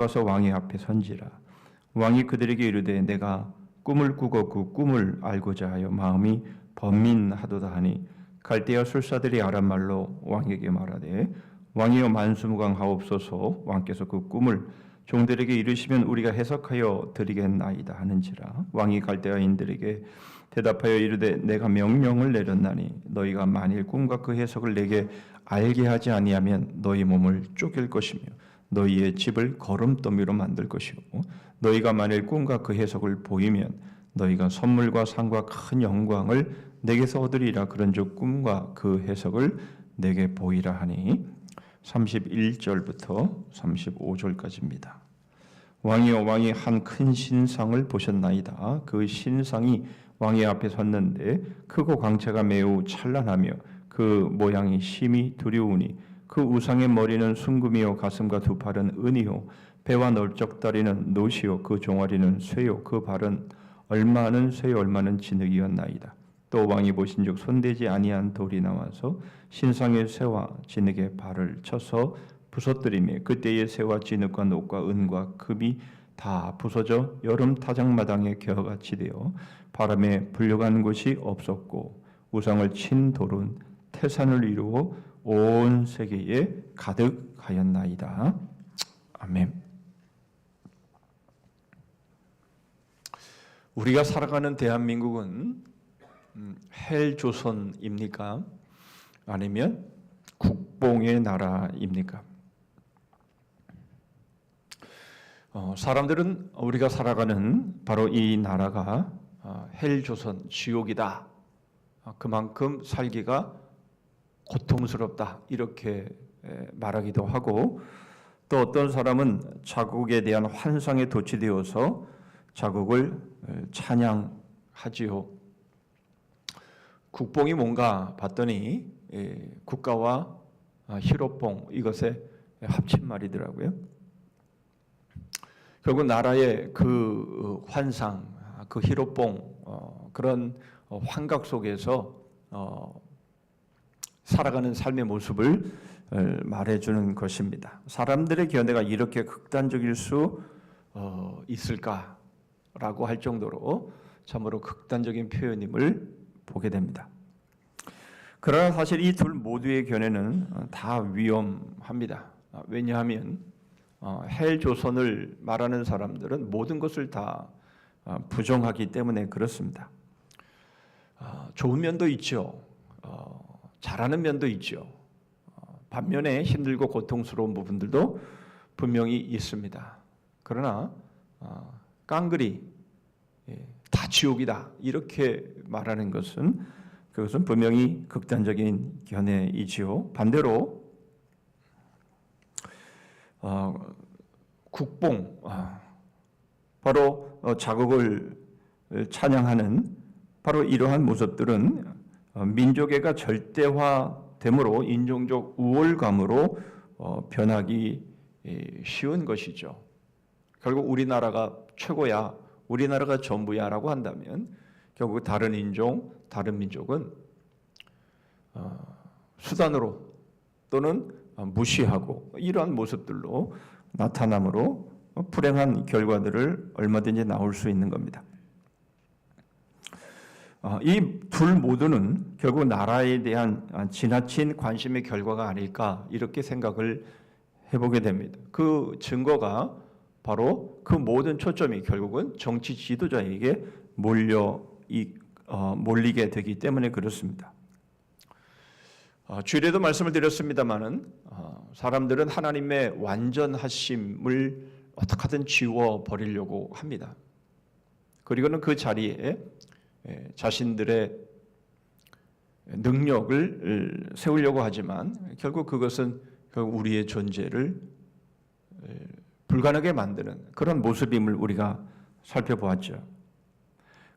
와서 왕의 앞에 선지라. 왕이 그들에게 이르되 내가 꿈을 꾸고 그 꿈을 알고자 하여 마음이 번민하도다 하니 갈대아 술사들이 아람 말로 왕에게 말하되 왕이여 만수무강하옵소서. 왕께서 그 꿈을 종들에게 이르시면 우리가 해석하여 드리겠나이다 하는지라. 왕이 갈대아인들에게 대답하여 이르되 내가 명령을 내렸나니 너희가 만일 꿈과 그 해석을 내게 알게 하지 아니하면 너희 몸을 쪼갤 것이며 너희의 집을 거름더미로 만들 것이고 너희가 만일 꿈과 그 해석을 보이면 너희가 선물과 상과 큰 영광을 내게서 얻으리라. 그런즉 꿈과 그 해석을 내게 보이라 하니 31절부터 35절까지입니다. 왕이여 왕이 한 큰 신상을 보셨나이다. 그 신상이 왕의 앞에 섰는데 크고 광채가 매우 찬란하며 그 모양이 심히 두려우니 그 우상의 머리는 순금이요 가슴과 두 팔은 은이요 배와 널쩍다리는 노시요 그 종아리는 쇠요 그 발은 얼마는 쇠요 얼마는 진흙이었나이다. 또 왕이 보신즉 손대지 아니한 돌이 나와서 신상의 쇠와 진흙의 발을 쳐서 부서뜨리며 그때의 쇠와 진흙과 녹과 은과 금이 다 부서져 여름 타작마당에 겨같이 되어 바람에 불려간 곳이 없었고 우상을 친 돌은 태산을 이루어 온 세계에 가득하였나이다. 아멘. 우리가 살아가는 대한민국은 헬조선입니까? 아니면 국뽕의 나라입니까? 사람들은 우리가 살아가는 바로 이 나라가 헬조선, 지옥이다. 그만큼 살기가 고통스럽다. 이렇게 말하기도 하고 또 어떤 사람은 자국에 대한 환상에 도취되어서 자국을 찬양하지요. 국뽕이 뭔가 봤더니 국가와 희로뽕 이것의 합친말이더라고요. 결국 나라의 그 환상, 그 희로뽕 그런 환각 속에서 살아가는 삶의 모습을 말해주는 것입니다. 사람들의 견해가 이렇게 극단적일 수 있을까라고 할 정도로 참으로 극단적인 표현임을 보게 됩니다. 그러나 사실 이 둘 모두의 견해는 다 위험합니다. 왜냐하면 헬조선을 말하는 사람들은 모든 것을 다 부정하기 때문에 그렇습니다. 좋은 면도 있죠. 잘하는 면도 있죠. 반면에 힘들고 고통스러운 부분들도 분명히 있습니다. 그러나 깡그리 다 지옥이다 이렇게 말하는 것은 그것은 분명히 극단적인 견해이지요. 반대로 국뽕 바로 자국을 찬양하는 바로 이러한 모습들은 민족애가 절대화됨으로 인종적 우월감으로 변하기 쉬운 것이죠. 결국 우리나라가 최고야, 우리나라가 전부야라고 한다면 결국 다른 인종, 다른 민족은 수단으로 또는 무시하고 이러한 모습들로 나타남으로 불행한 결과들을 얼마든지 나올 수 있는 겁니다. 이 둘 모두는 결국 나라에 대한 지나친 관심의 결과가 아닐까 이렇게 생각을 해보게 됩니다. 그 증거가 바로 그 모든 초점이 결국은 정치 지도자에게 몰리게 되기 때문에 그렇습니다. 주일에도 말씀을 드렸습니다마는 사람들은 하나님의 완전하심을 어떻게든 지워버리려고 합니다. 그리고는 그 자리에 자신들의 능력을 세우려고 하지만 결국 그것은 우리의 존재를 불가능하게 만드는 그런 모습임을 우리가 살펴보았죠.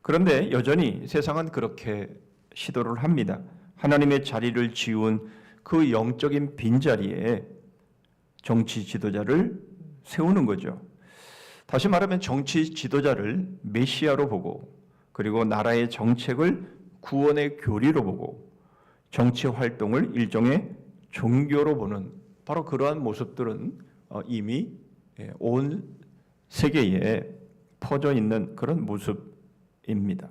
그런데 여전히 세상은 그렇게 시도를 합니다. 하나님의 자리를 지운 그 영적인 빈자리에 정치 지도자를 세우는 거죠. 다시 말하면 정치 지도자를 메시아로 보고 그리고 나라의 정책을 구원의 교리로 보고 정치 활동을 일종의 종교로 보는 바로 그러한 모습들은 이미 온 세계에 퍼져 있는 그런 모습입니다.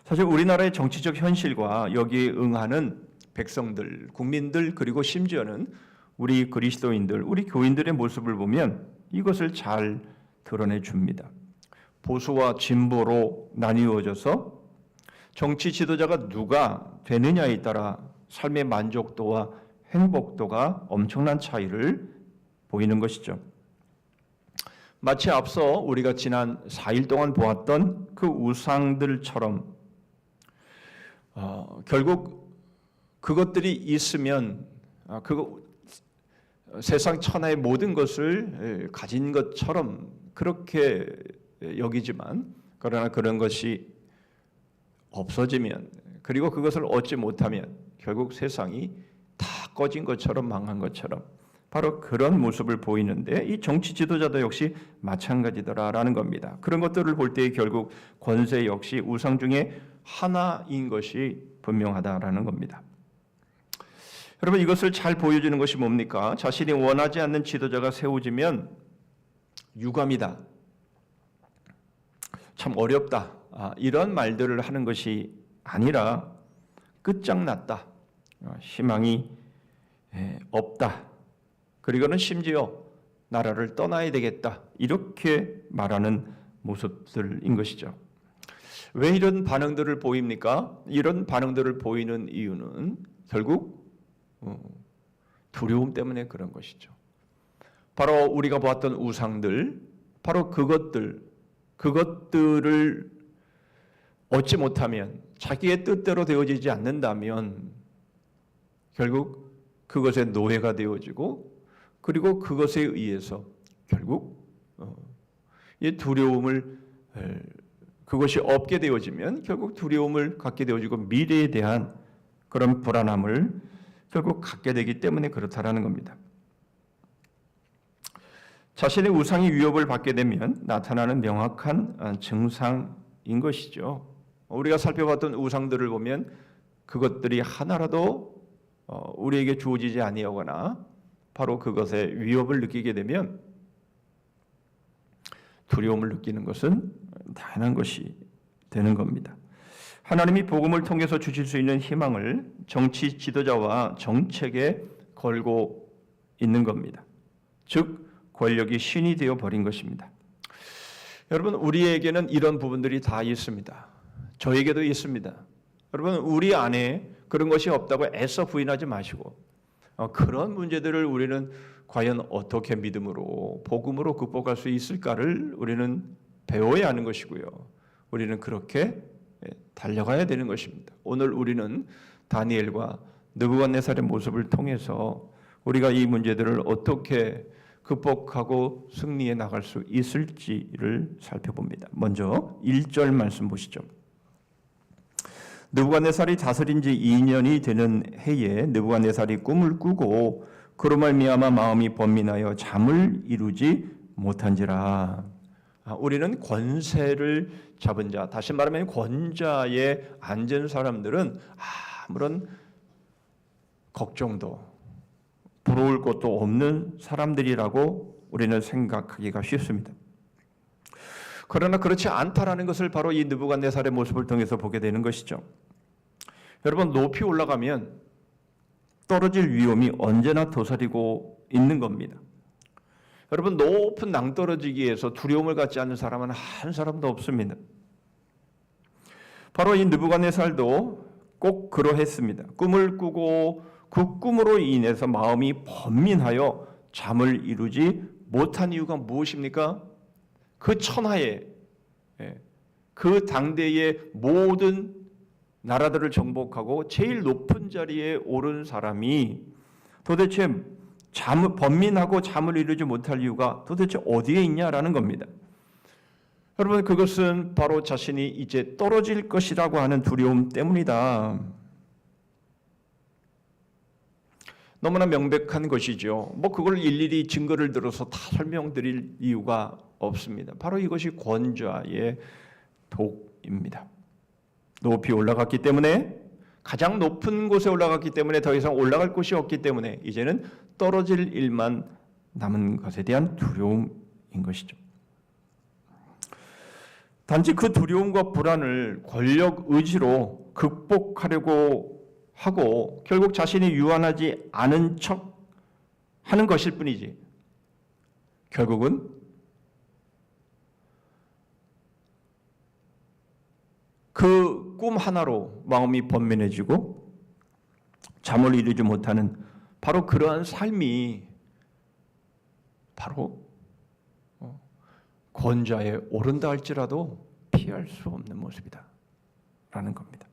사실 우리나라의 정치적 현실과 여기에 응하는 백성들, 국민들, 그리고 심지어는 우리 그리스도인들, 우리 교인들의 모습을 보면 이것을 잘 드러내 줍니다. 보수와 진보로 나뉘어져서 정치 지도자가 누가 되느냐에 따라 삶의 만족도와 행복도가 엄청난 차이를 보이는 것이죠. 마치 앞서 우리가 지난 4일 동안 보았던 그 우상들처럼 결국 그것들이 있으면 세상 천하의 모든 것을 가진 것처럼 그렇게 여기지만, 그러나 그런 것이 없어지면, 그리고 그것을 얻지 못하면 결국 세상이 다 꺼진 것처럼, 망한 것처럼 바로 그런 모습을 보이는데, 이 정치 지도자도 역시 마찬가지더라라는 겁니다. 그런 것들을 볼 때 결국 권세 역시 우상 중에 하나인 것이 분명하다라는 겁니다. 여러분, 이것을 잘 보여주는 것이 뭡니까? 자신이 원하지 않는 지도자가 세워지면 유감이다, 참 어렵다, 이런 말들을 하는 것이 아니라 끝장났다, 희망이 없다, 그리고는 심지어 나라를 떠나야 되겠다, 이렇게 말하는 모습들인 것이죠. 왜 이런 반응들을 보입니까? 이런 반응들을 보이는 이유는 결국 두려움 때문에 그런 것이죠. 바로 우리가 보았던 우상들, 바로 그것들을 얻지 못하면, 자기의 뜻대로 되어지지 않는다면 결국 그것의 노예가 되어지고, 그리고 그것에 의해서 결국 이 두려움을, 그것이 없게 되어지면 결국 두려움을 갖게 되어지고 미래에 대한 그런 불안함을 결국 갖게 되기 때문에 그렇다라는 겁니다. 자신의 우상이 위협을 받게 되면 나타나는 명확한 증상인 것이죠. 우리가 살펴봤던 우상들을 보면 그것들이 하나라도 우리에게 주어지지 아니하거나 바로 그것에 위협을 느끼게 되면 두려움을 느끼는 것은 당연한 것이 되는 겁니다. 하나님이 복음을 통해서 주실 수 있는 희망을 정치 지도자와 정책에 걸고 있는 겁니다. 즉 권력이 신이 되어 버린 것입니다. 여러분, 우리에게는 이런 부분들이 다 있습니다. 저에게도 있습니다. 여러분, 우리 안에 그런 것이 없다고 애써 부인하지 마시고, 그런 문제들을 우리는 과연 어떻게 믿음으로, 복음으로 극복할 수 있을까를 우리는 배워야 하는 것이고요. 우리는 그렇게 달려가야 되는 것입니다. 오늘 우리는 다니엘과 느부갓네살의 모습을 통해서 우리가 이 문제들을 어떻게 극복하고 승리해 나갈 수 있을지를 살펴봅니다. 먼저 1절 말씀 보시죠. 느부갓네살이 다스린 지 2년이 되는 해에 느부갓네살이 꿈을 꾸고 그로 말미암아 마음이 번민하여 잠을 이루지 못한지라. 우리는 권세를 잡은 자, 다시 말하면 권자에 앉은 사람들은 아무런 걱정도 부러울 것도 없는 사람들이라고 우리는 생각하기가 쉽습니다. 그러나 그렇지 않다라는 것을 바로 이 느부갓네살의 모습을 통해서 보게 되는 것이죠. 여러분, 높이 올라가면 떨어질 위험이 언제나 도사리고 있는 겁니다. 여러분, 높은 낭떠러지기에서 두려움을 갖지 않는 사람은 한 사람도 없습니다. 바로 이 느부갓네살도 꼭 그러했습니다. 꿈을 꾸고 그 꿈으로 인해서 마음이 번민하여 잠을 이루지 못한 이유가 무엇입니까? 그 천하에, 그 당대의 모든 나라들을 정복하고 제일 높은 자리에 오른 사람이 도대체 번민하고 잠을 이루지 못할 이유가 도대체 어디에 있냐라는 겁니다. 여러분, 그것은 바로 자신이 이제 떨어질 것이라고 하는 두려움 때문이다. 너무나 명백한 것이죠. 그걸 일일이 증거를 들어서 다 설명드릴 이유가 없습니다. 바로 이것이 권좌의 독입니다. 높이 올라갔기 때문에, 가장 높은 곳에 올라갔기 때문에 더 이상 올라갈 곳이 없기 때문에 이제는 떨어질 일만 남은 것에 대한 두려움인 것이죠. 단지 그 두려움과 불안을 권력 의지로 극복하려고 하고 결국 자신이 유한하지 않은 척 하는 것일 뿐이지 결국은 그 꿈 하나로 마음이 번민해지고 잠을 이루지 못하는 바로 그러한 삶이 바로 권좌에 오른다 할지라도 피할 수 없는 모습이다 라는 겁니다.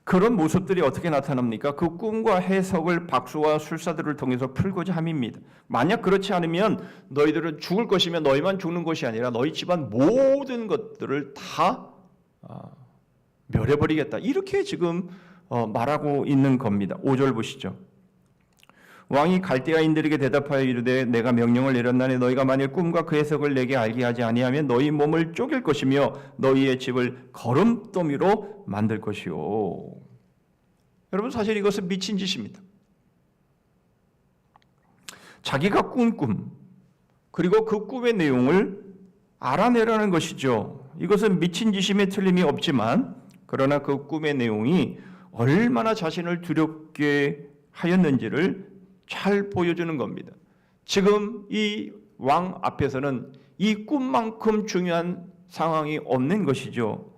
그런 모습들이 어떻게 나타납니까? 그 꿈과 해석을 박수와 술사들을 통해서 풀고자 함입니다. 만약 그렇지 않으면 너희들은 죽을 것이며 너희만 죽는 것이 아니라 너희 집안 모든 것들을 다 멸해버리겠다. 이렇게 지금 말하고 있는 겁니다. 5절 보시죠. 왕이 갈대아인들에게 대답하여 이르되 내가 명령을 내렸나니 너희가 만일 꿈과 그 해석을 내게 알게 하지 아니하면 너희 몸을 쪼갤 것이며 너희의 집을 거름더미로 만들 것이요. 여러분 사실 이것은 미친 짓입니다. 자기가 꾼 꿈 그리고 그 꿈의 내용을 알아내라는 것이죠. 이것은 미친 짓임에 틀림이 없지만 그러나 그 꿈의 내용이 얼마나 자신을 두렵게 하였는지를 잘 보여주는 겁니다. 지금 이 왕 앞에서는 이 꿈만큼 중요한 상황이 없는 것이죠.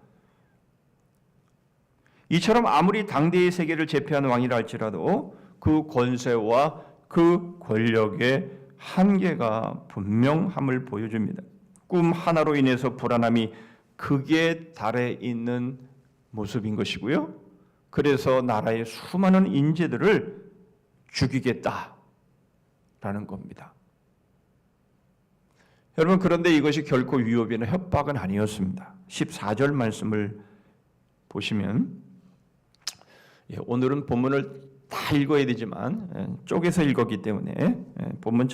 이처럼 아무리 당대의 세계를 제패한 왕이라 할지라도 그 권세와 그 권력의 한계가 분명함을 보여줍니다. 꿈 하나로 인해서 불안함이 극에 달해 있는 모습인 것이고요. 그래서 나라의 수많은 인재들을 죽이겠다라는 겁니다. 여러분 그런데 이것이 결코 위협이나 협박은 아니었습니다. 14절 말씀을 보시면 오늘은 본문을 다 읽어야 되지만 쪼개서 읽었기 때문에 본문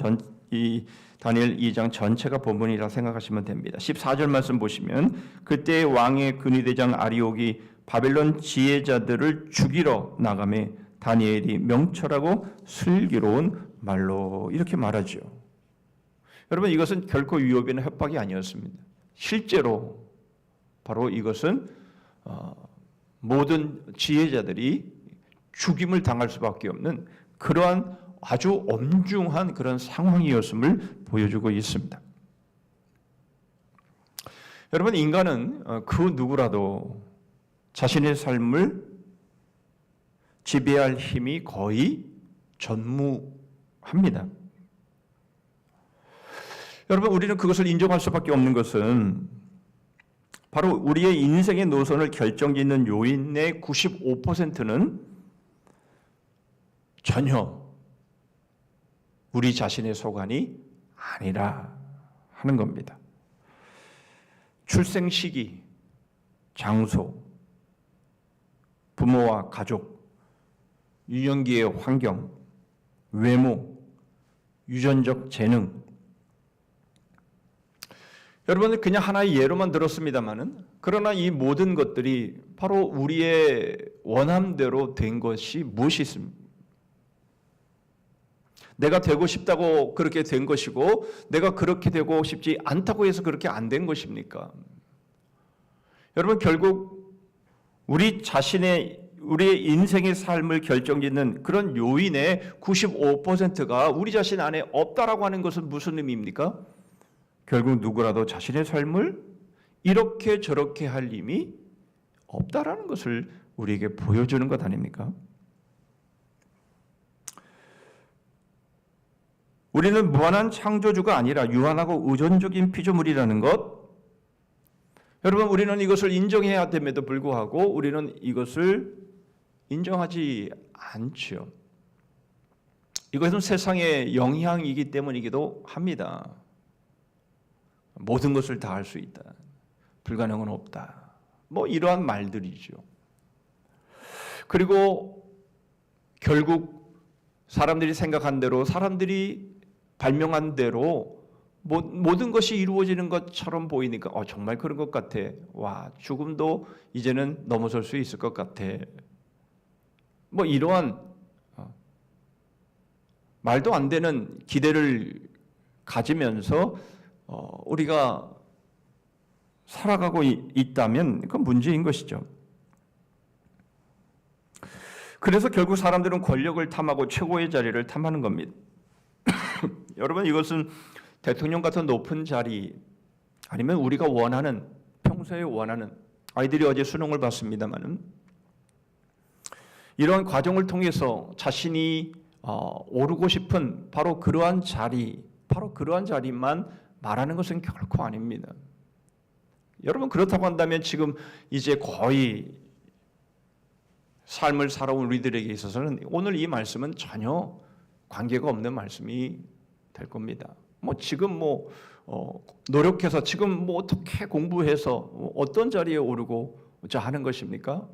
이 다니엘 2장 전체가 본문이라 생각하시면 됩니다. 14절 말씀 보시면 그때 왕의 근위대장 아리옥이 바벨론 지혜자들을 죽이러 나가매 다니엘이 명철하고 슬기로운 말로 이렇게 말하죠. 여러분 이것은 결코 위협이나 협박이 아니었습니다. 실제로 바로 이것은 모든 지혜자들이 죽임을 당할 수밖에 없는 그러한 아주 엄중한 그런 상황이었음을 보여주고 있습니다. 여러분 인간은 그 누구라도 자신의 삶을 지배할 힘이 거의 전무합니다. 여러분 우리는 그것을 인정할 수밖에 없는 것은 바로 우리의 인생의 노선을 결정짓는 요인의 95%는 전혀 우리 자신의 소관이 아니라 하는 겁니다. 출생 시기, 장소, 부모와 가족, 유년기의 환경, 외모, 유전적 재능. 여러분 그냥 하나의 예로만 들었습니다마는 그러나 이 모든 것들이 바로 우리의 원함대로 된 것이 무엇이 있습니까? 내가 되고 싶다고 그렇게 된 것이고 내가 그렇게 되고 싶지 않다고 해서 그렇게 안 된 것입니까? 여러분 결국 우리의 인생의 삶을 결정짓는 그런 요인의 95%가 우리 자신 안에 없다라고 하는 것은 무슨 의미입니까? 결국 누구라도 자신의 삶을 이렇게 저렇게 할 힘이 없다라는 것을 우리에게 보여주는 것 아닙니까? 우리는 무한한 창조주가 아니라 유한하고 의존적인 피조물이라는 것. 여러분 우리는 이것을 인정해야 됨에도 불구하고 우리는 이것을 인정하지 않죠. 이것은 세상의 영향이기 때문이기도 합니다. 모든 것을 다 할 수 있다. 불가능은 없다. 뭐 이러한 말들이죠. 그리고 결국 사람들이 생각한 대로 사람들이 발명한 대로 모든 것이 이루어지는 것처럼 보이니까 정말 그런 것 같아. 와 죽음도 이제는 넘어설 수 있을 것 같아. 뭐 이러한 말도 안 되는 기대를 가지면서 우리가 살아가고 있다면 그건 문제인 것이죠. 그래서 결국 사람들은 권력을 탐하고 최고의 자리를 탐하는 겁니다. 여러분, 이것은 대통령 같은 높은 자리, 아니면 우리가 원하는, 평소에 원하는, 아이들이 어제 수능을 봤습니다마는 이런 과정을 통해서 자신이 오르고 싶은 바로 그러한 자리, 바로 그러한 자리만 말하는 것은 결코 아닙니다. 여러분, 그렇다고 한다면 지금 이제 거의 삶을 살아온 우리들에게 있어서는 오늘 이 말씀은 전혀 관계가 없는 말씀이 될 겁니다. 지금 노력해서 지금 어떻게 공부해서 어떤 자리에 오르고자 하는 것입니까?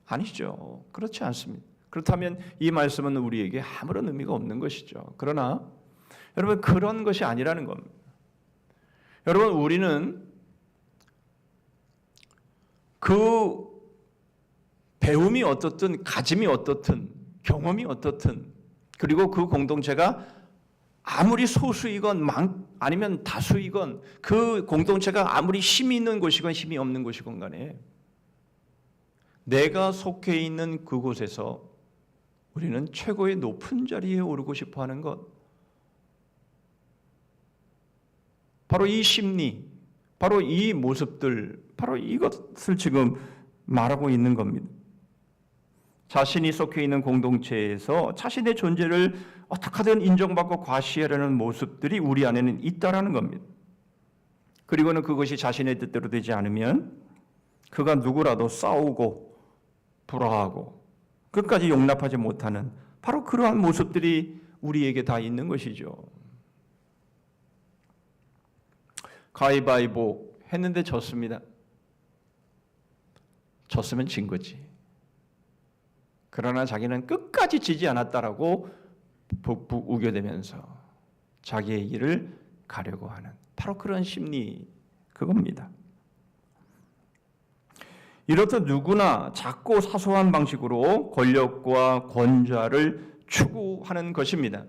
아니죠. 그렇지 않습니다. 그렇다면 이 말씀은 우리에게 아무런 의미가 없는 것이죠. 그러나 여러분, 그런 것이 아니라는 겁니다. 여러분, 우리는 그 배움이 어떻든, 가짐이 어떻든, 경험이 어떻든, 그리고 그 공동체가 아무리 소수이건 아니면 다수이건, 그 공동체가 아무리 힘이 있는 곳이건 힘이 없는 곳이건 간에 내가 속해 있는 그곳에서 우리는 최고의 높은 자리에 오르고 싶어 하는 것, 바로 이 심리, 바로 이 모습들, 바로 이것을 지금 말하고 있는 겁니다. 자신이 속해 있는 공동체에서 자신의 존재를 어떻게든 인정받고 과시하려는 모습들이 우리 안에는 있다라는 겁니다. 그리고는 그것이 자신의 뜻대로 되지 않으면 그가 누구라도 싸우고 불화하고 끝까지 용납하지 못하는 바로 그러한 모습들이 우리에게 다 있는 것이죠. 가위바위보 했는데 졌습니다. 졌으면 진 거지. 그러나 자기는 끝까지 지지 않았다라고 북북 우겨대면서 자기의 길을 가려고 하는 바로 그런 심리, 그겁니다. 이렇듯 누구나 작고 사소한 방식으로 권력과 권좌를 추구하는 것입니다.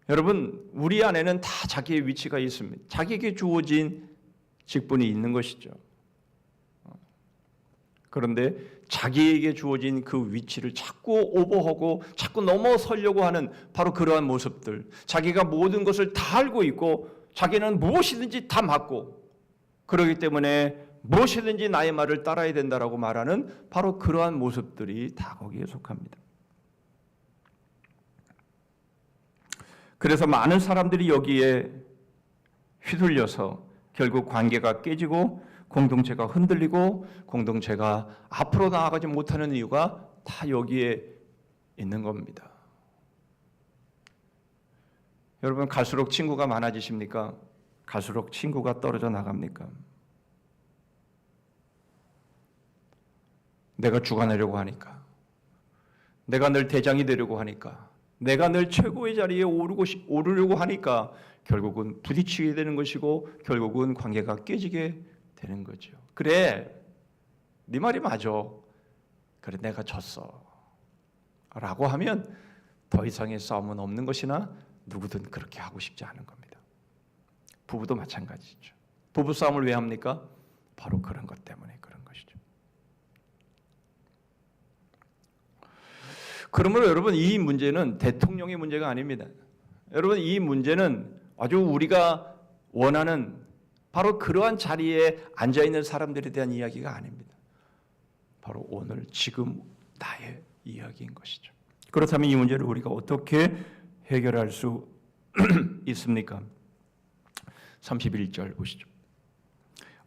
여러분, 우리 안에는 다 자기의 위치가 있습니다. 자기에게 주어진 직분이 있는 것이죠. 그런데 자기에게 주어진 그 위치를 자꾸 오버하고 자꾸 넘어서려고 하는 바로 그러한 모습들, 자기가 모든 것을 다 알고 있고 자기는 무엇이든지 다 맞고 그렇기 때문에 무엇이든지 나의 말을 따라야 된다라고 말하는 바로 그러한 모습들이 다 거기에 속합니다. 그래서 많은 사람들이 여기에 휘둘려서 결국 관계가 깨지고 공동체가 흔들리고 공동체가 앞으로 나아가지 못하는 이유가 다 여기에 있는 겁니다. 여러분, 갈수록 친구가 많아지십니까? 갈수록 친구가 떨어져 나갑니까? 내가 주관하려고 하니까, 내가 늘 대장이 되려고 하니까, 내가 늘 최고의 자리에 오르려고 하니까 결국은 부딪히게 되는 것이고 결국은 관계가 깨지게 되는 거죠. 그래, 네 말이 맞아. 그래, 내가 졌어 라고 하면 더 이상의 싸움은 없는 것이나 누구든 그렇게 하고 싶지 않은 겁니다. 부부도 마찬가지죠. 부부싸움을 왜 합니까? 바로 그런 것 때문에 그런 것이죠. 그러므로 여러분, 이 문제는 대통령의 문제가 아닙니다. 여러분, 이 문제는 아주 우리가 원하는 바로 그러한 자리에 앉아있는 사람들에 대한 이야기가 아닙니다. 바로 오늘 지금 나의 이야기인 것이죠. 그렇다면 이 문제를 우리가 어떻게 해결할 수 있습니까? 31절 보시죠.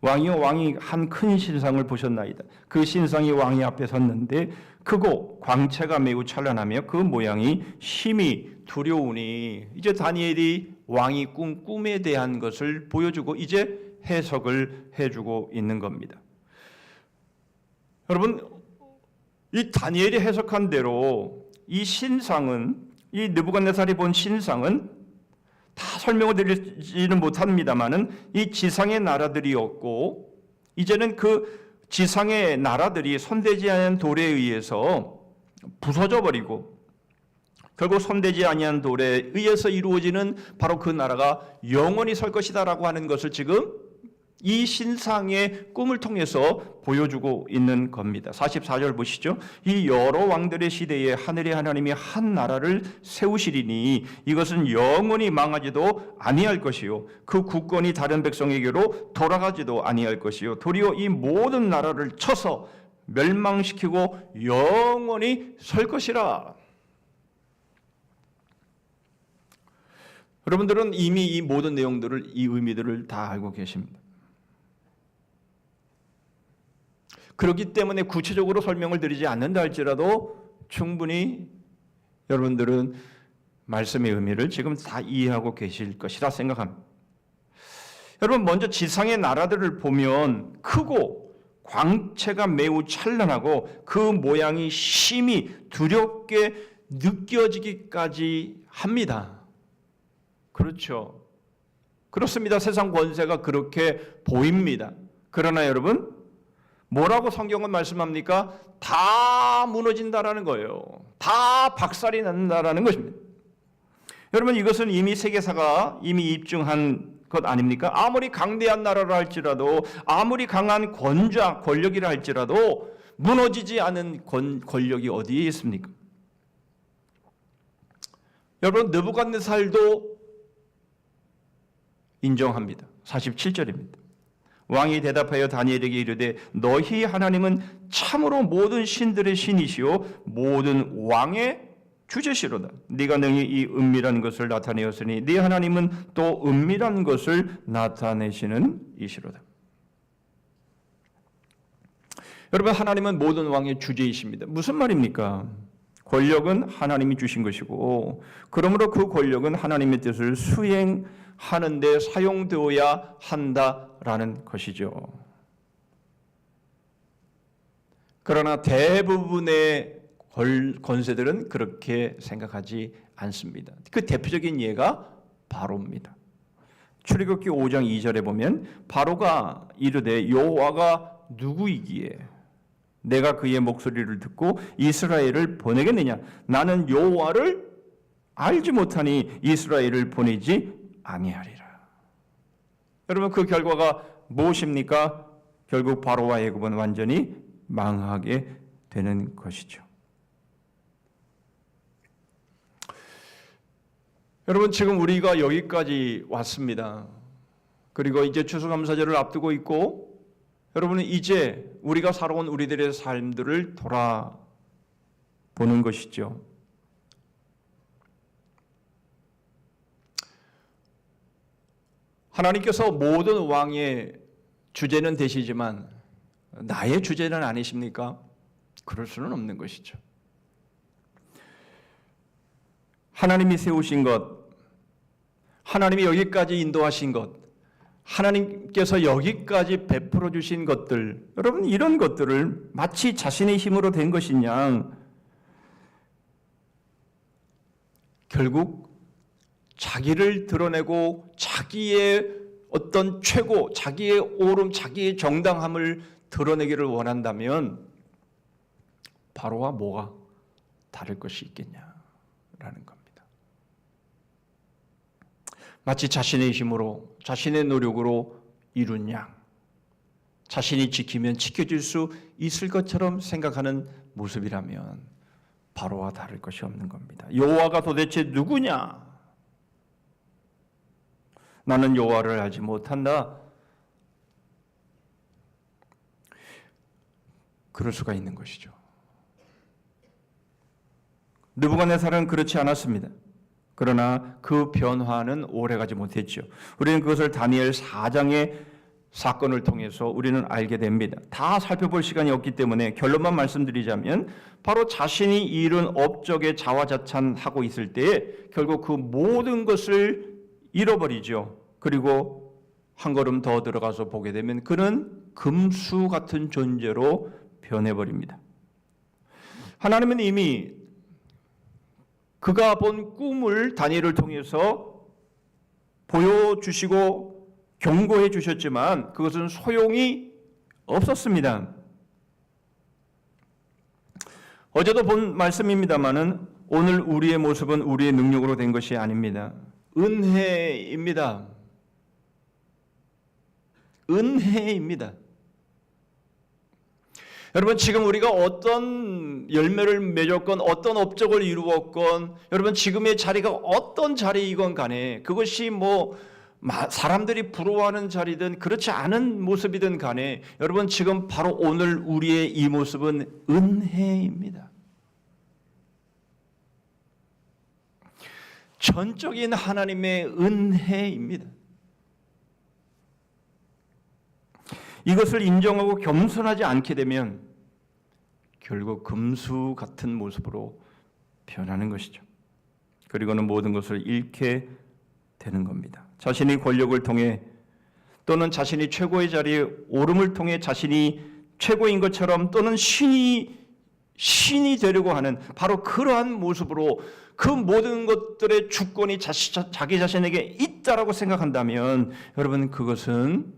왕이여, 왕이 한 큰 신상을 보셨나이다. 그 신상이 왕이 앞에 섰는데 크고 광채가 매우 찬란하며 그 모양이 심히 두려우니, 이제 다니엘이 왕이 꾼 꿈에 대한 것을 보여주고 이제 해석을 해주고 있는 겁니다. 여러분, 이 다니엘이 해석한 대로 이 신상은, 이 느부갓네살이 본 신상은 다 설명을 드리지는 못합니다만은 이 지상의 나라들이었고, 이제는 그 지상의 나라들이 손대지 않은 돌에 의해서 부서져 버리고 결국 손대지 아니한 돌에 의해서 이루어지는 바로 그 나라가 영원히 설 것이다라고 하는 것을 지금 이 신상의 꿈을 통해서 보여주고 있는 겁니다. 44절 보시죠. 이 여러 왕들의 시대에 하늘의 하나님이 한 나라를 세우시리니 이것은 영원히 망하지도 아니할 것이요 그 국권이 다른 백성에게로 돌아가지도 아니할 것이요 도리어 이 모든 나라를 쳐서 멸망시키고 영원히 설 것이라. 여러분들은 이미 이 모든 내용들을, 이 의미들을 다 알고 계십니다. 그렇기 때문에 구체적으로 설명을 드리지 않는다 할지라도 충분히 여러분들은 말씀의 의미를 지금 다 이해하고 계실 것이라 생각합니다. 여러분, 먼저 지상의 나라들을 보면 크고 광채가 매우 찬란하고 그 모양이 심히 두렵게 느껴지기까지 합니다. 그렇죠. 그렇습니다. 세상 권세가 그렇게 보입니다. 그러나 여러분, 뭐라고 성경은 말씀합니까? 다 무너진다라는 거예요. 다 박살이 난다라는 것입니다. 여러분, 이것은 이미 세계사가 이미 입증한 것 아닙니까? 아무리 강대한 나라라 할지라도, 아무리 강한 권력이라 할지라도 무너지지 않은 권력이 어디에 있습니까? 여러분, 느부갓네살도 인정합니다. 47절입니다. 왕이 대답하여 다니엘에게 이르되 너희 하나님은 참으로 모든 신들의 신이시요 모든 왕의 주제시로다. 네가 능히 이 은밀한 것을 나타내었으니 네 하나님은 또 은밀한 것을 나타내시는 이시로다. 여러분, 하나님은 모든 왕의 주제이십니다. 무슨 말입니까? 권력은 하나님이 주신 것이고 그러므로 그 권력은 하나님의 뜻을 수행하는 데 사용되어야 한다라는 것이죠. 그러나 대부분의 권세들은 그렇게 생각하지 않습니다. 그 대표적인 예가 바로입니다. 출애굽기 5장 2절에 보면 바로가 이르되 여호와가 누구이기에 내가 그의 목소리를 듣고 이스라엘을 보내겠느냐? 나는 여호와를 알지 못하니 이스라엘을 보내지 아니하리라. 여러분, 그 결과가 무엇입니까? 결국 바로와 애굽은 완전히 망하게 되는 것이죠. 여러분, 지금 우리가 여기까지 왔습니다. 그리고 이제 추수감사절을 앞두고 있고 여러분은 이제 우리가 살아온 우리들의 삶들을 돌아보는 것이죠. 하나님께서 모든 왕의 주제는 되시지만 나의 주제는 아니십니까? 그럴 수는 없는 것이죠. 하나님이 세우신 것, 하나님이 여기까지 인도하신 것, 하나님께서 여기까지 베풀어 주신 것들, 여러분 이런 것들을 마치 자신의 힘으로 된 것이냐, 결국 자기를 드러내고 자기의 어떤 최고, 자기의 옳음, 자기의 정당함을 드러내기를 원한다면 바로와 뭐가 다를 것이 있겠냐라는 겁니다. 마치 자신의 힘으로, 자신의 노력으로 이룬 양, 자신이 지키면 지켜질 수 있을 것처럼 생각하는 모습이라면 바로와 다를 것이 없는 겁니다. 여호와가 도대체 누구냐? 나는 여호와를 알지 못한다. 그럴 수가 있는 것이죠. 느부갓네살은 그렇지 않았습니다. 그러나 그 변화는 오래가지 못했죠. 우리는 그것을 다니엘 4장의 사건을 통해서 우리는 알게 됩니다. 다 살펴볼 시간이 없기 때문에 결론만 말씀드리자면 바로 자신이 이룬 업적에 자화자찬하고 있을 때에 결국 그 모든 것을 잃어버리죠. 그리고 한 걸음 더 들어가서 보게 되면 그는 금수 같은 존재로 변해버립니다. 하나님은 이미 그가 본 꿈을 다니엘을 통해서 보여주시고 경고해 주셨지만 그것은 소용이 없었습니다. 어제도 본 말씀입니다마는 오늘 우리의 모습은 우리의 능력으로 된 것이 아닙니다. 은혜입니다. 은혜입니다. 여러분, 지금 우리가 어떤 열매를 맺었건 어떤 업적을 이루었건 여러분 지금의 자리가 어떤 자리이건 간에 그것이 사람들이 부러워하는 자리든 그렇지 않은 모습이든 간에 여러분 지금 바로 오늘 우리의 이 모습은 은혜입니다. 전적인 하나님의 은혜입니다. 이것을 인정하고 겸손하지 않게 되면 결국 금수 같은 모습으로 변하는 것이죠. 그리고는 모든 것을 잃게 되는 겁니다. 자신이 권력을 통해 또는 자신이 최고의 자리에 오름을 통해 자신이 최고인 것처럼 또는 신이 되려고 하는 바로 그러한 모습으로 그 모든 것들의 주권이 자기 자신에게 있다라고 생각한다면 여러분 그것은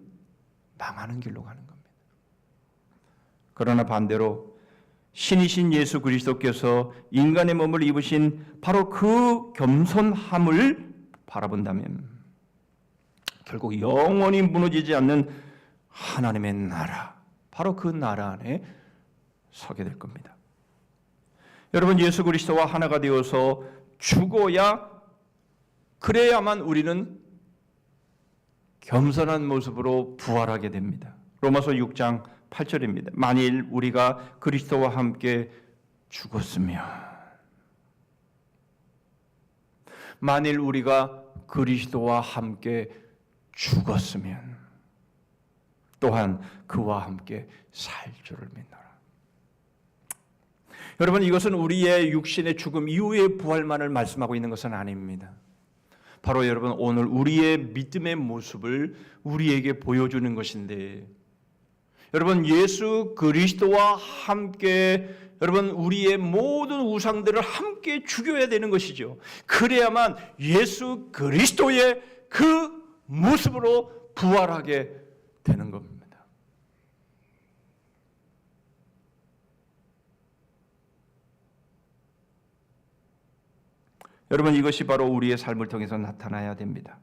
망하는 길로 가는 겁니다. 그러나 반대로 신이신 예수 그리스도께서 인간의 몸을 입으신 바로 그 겸손함을 바라본다면 결국 영원히 무너지지 않는 하나님의 나라, 바로 그 나라 안에 서게 될 겁니다. 여러분 예수 그리스도와 하나가 되어서 죽어야 그래야만 우리는 겸손한 모습으로 부활하게 됩니다. 로마서 6장 8절입니다. 만일 우리가 그리스도와 함께 죽었으면 만일 우리가 그리스도와 함께 죽었으면 또한 그와 함께 살 줄을 믿노라. 여러분 이것은 우리의 육신의 죽음 이후의 부활만을 말씀하고 있는 것은 아닙니다. 바로 여러분 오늘 우리의 믿음의 모습을 우리에게 보여주는 것인데 여러분 예수 그리스도와 함께 여러분 우리의 모든 우상들을 함께 죽여야 되는 것이죠. 그래야만 예수 그리스도의 그 모습으로 부활하게 되는 겁니다. 여러분 이것이 바로 우리의 삶을 통해서 나타나야 됩니다.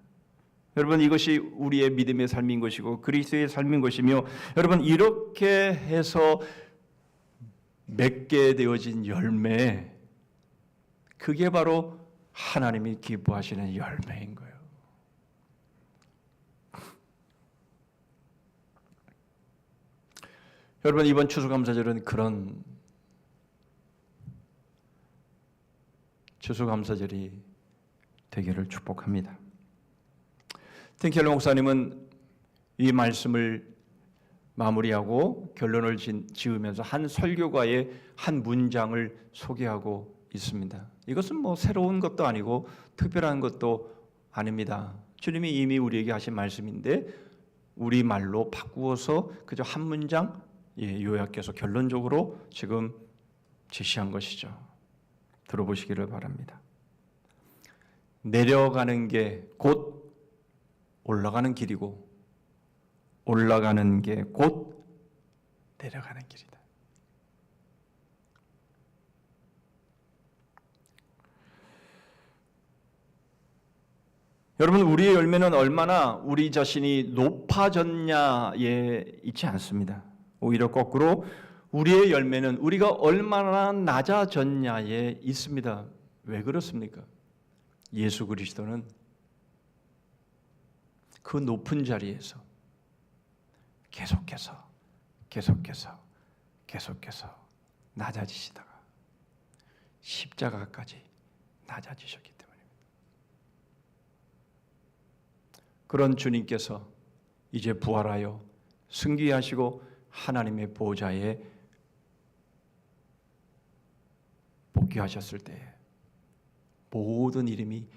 여러분 이것이 우리의 믿음의 삶인 것이고 그리스도의 삶인 것이며 여러분 이렇게 해서 맺게 되어진 열매 그게 바로 하나님이 기뻐하시는 열매인 거예요. 여러분 이번 추수감사절은 그런 추수감사절이 되기를 축복합니다. 틴켈러 목사님은 이 말씀을 마무리하고 결론을 지으면서 한 설교가의 한 문장을 소개하고 있습니다. 이것은 새로운 것도 아니고 특별한 것도 아닙니다. 주님이 이미 우리에게 하신 말씀인데 우리 말로 바꾸어서 그저 한 문장 요약해서 결론적으로 지금 제시한 것이죠. 들어보시기를 바랍니다. 내려가는 게 곧 올라가는 길이고 올라가는 게 곧 내려가는 길이다. 여러분 우리의 열매는 얼마나 우리 자신이 높아졌냐에 있지 않습니다. 오히려 거꾸로 우리의 열매는 우리가 얼마나 낮아졌냐에 있습니다. 왜 그렇습니까? 예수 그리스도는 그 높은 자리에서 계속해서 낮아지시다가 십자가까지 낮아지셨기 때문입니다. 그런 주님께서 이제 부활하여 승귀하시고 하나님의 보좌에 복귀하셨을 때 모든 이름이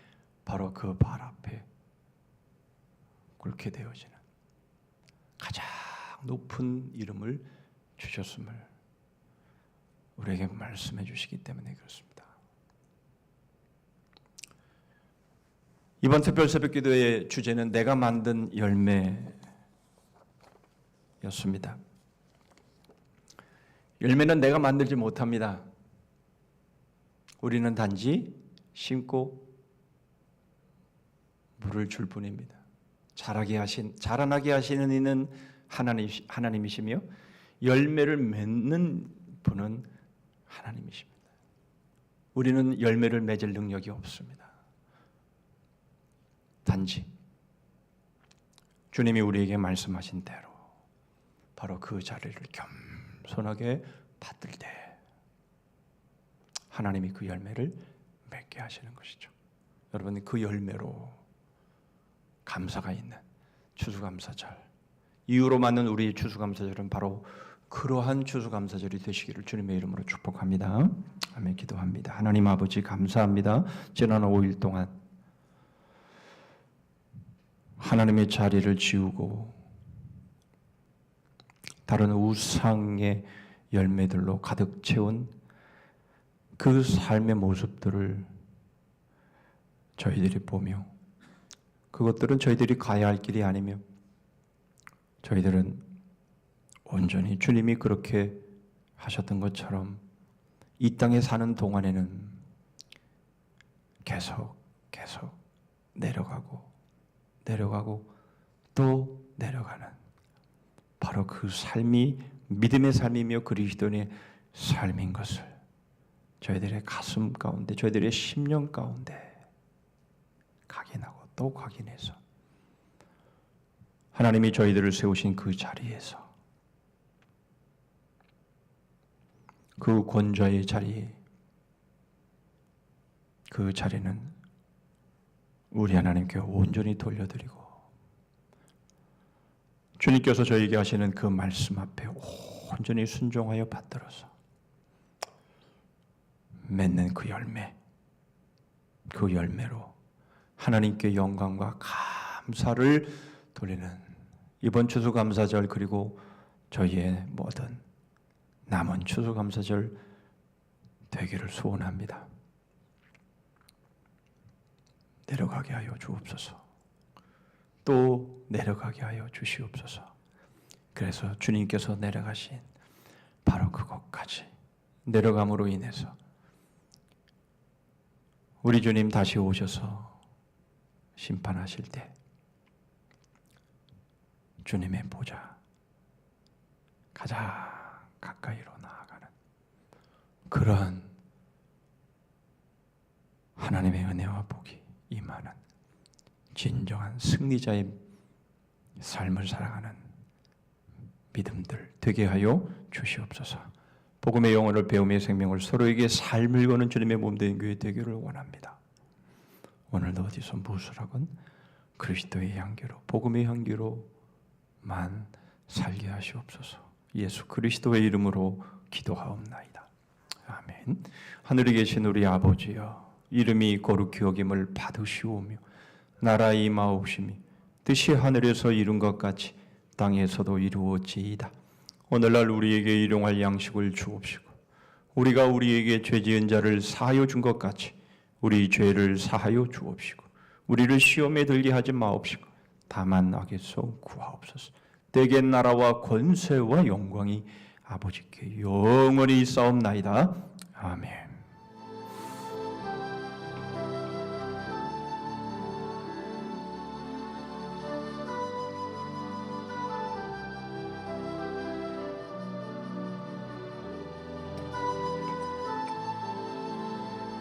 바로 그 발 앞에 꿇게 되어지는 가장 높은 이름을 주셨음을 우리에게 말씀해 주시기 때문에 그렇습니다. 이번 특별 새벽기도의 주제는 내가 만든 열매였습니다. 열매는 내가 만들지 못합니다. 우리는 단지 심고 물을 줄 뿐입니다. 자라나게 하시는 이는 하나님이시며 열매를 맺는 분은 하나님이십니다. 우리는 열매를 맺을 능력이 없습니다. 단지 주님이 우리에게 말씀하신 대로 바로 그 자리를 겸손하게 받들 때 하나님이 그 열매를 맺게 하시는 것이죠. 여러분, 그 열매로 감사가 있는 추수감사절, 이유로 맞는 우리의 추수감사절은 바로 그러한 추수감사절이 되시기를 주님의 이름으로 축복합니다. 아멘. 기도합니다. 하나님 아버지, 감사합니다. 지난 5일 동안 하나님의 자리를 지우고 다른 우상의 열매들로 가득 채운 그 삶의 모습들을 저희들이 보며 그것들은 저희들이 가야 할 길이 아니며 저희들은 온전히 주님이 그렇게 하셨던 것처럼 이 땅에 사는 동안에는 계속 내려가고 또 내려가는 바로 그 삶이 믿음의 삶이며 그리스도인의 삶인 것을 저희들의 가슴 가운데, 저희들의 심령 가운데 각인하고 또 각인해서 하나님이 저희들을 세우신 그 자리에서 그 권좌의 자리, 그 자리는 우리 하나님께 온전히 돌려드리고 주님께서 저에게 하시는 그 말씀 앞에 온전히 순종하여 받들어서 맺는 그 열매, 그 열매로 하나님께 영광과 감사를 돌리는 이번 추수감사절 그리고 저희의 모든 남은 추수감사절 되기를 소원합니다. 내려가게 하여 주옵소서. 또 내려가게 하여 주시옵소서. 그래서 주님께서 내려가신 바로 그곳까지 내려감으로 인해서 우리 주님 다시 오셔서 심판하실 때 주님의 보좌 가장 가까이로 나아가는 그러한 하나님의 은혜와 복이 임하는 진정한 승리자의 삶을 살아가는 믿음들 되게 하여 주시옵소서. 복음의 영혼을 배움의 생명을 서로에게 삶을 거는 주님의 몸된 교회 되기를 원합니다. 오늘도 어디서 무엇을 하건 그리스도의 향기로, 복음의 향기로만 살게 하시옵소서. 예수 그리스도의 이름으로 기도하옵나이다. 아멘. 하늘에 계신 우리 아버지여, 이름이 거룩히 여김을 받으시오며 나라 임하옵시며 뜻이 하늘에서 이룬 것 같이 땅에서도 이루어지이다. 오늘날 우리에게 일용할 양식을 주옵시고 우리가 우리에게 죄 지은 자를 사하여 준 것 같이 우리 죄를 사하여 주옵시고 우리를 시험에 들게 하지 마옵시고 다만 악에서 구하옵소서. 대개 나라와 권세와 영광이 아버지께 영원히 있사옵나이다. 아멘.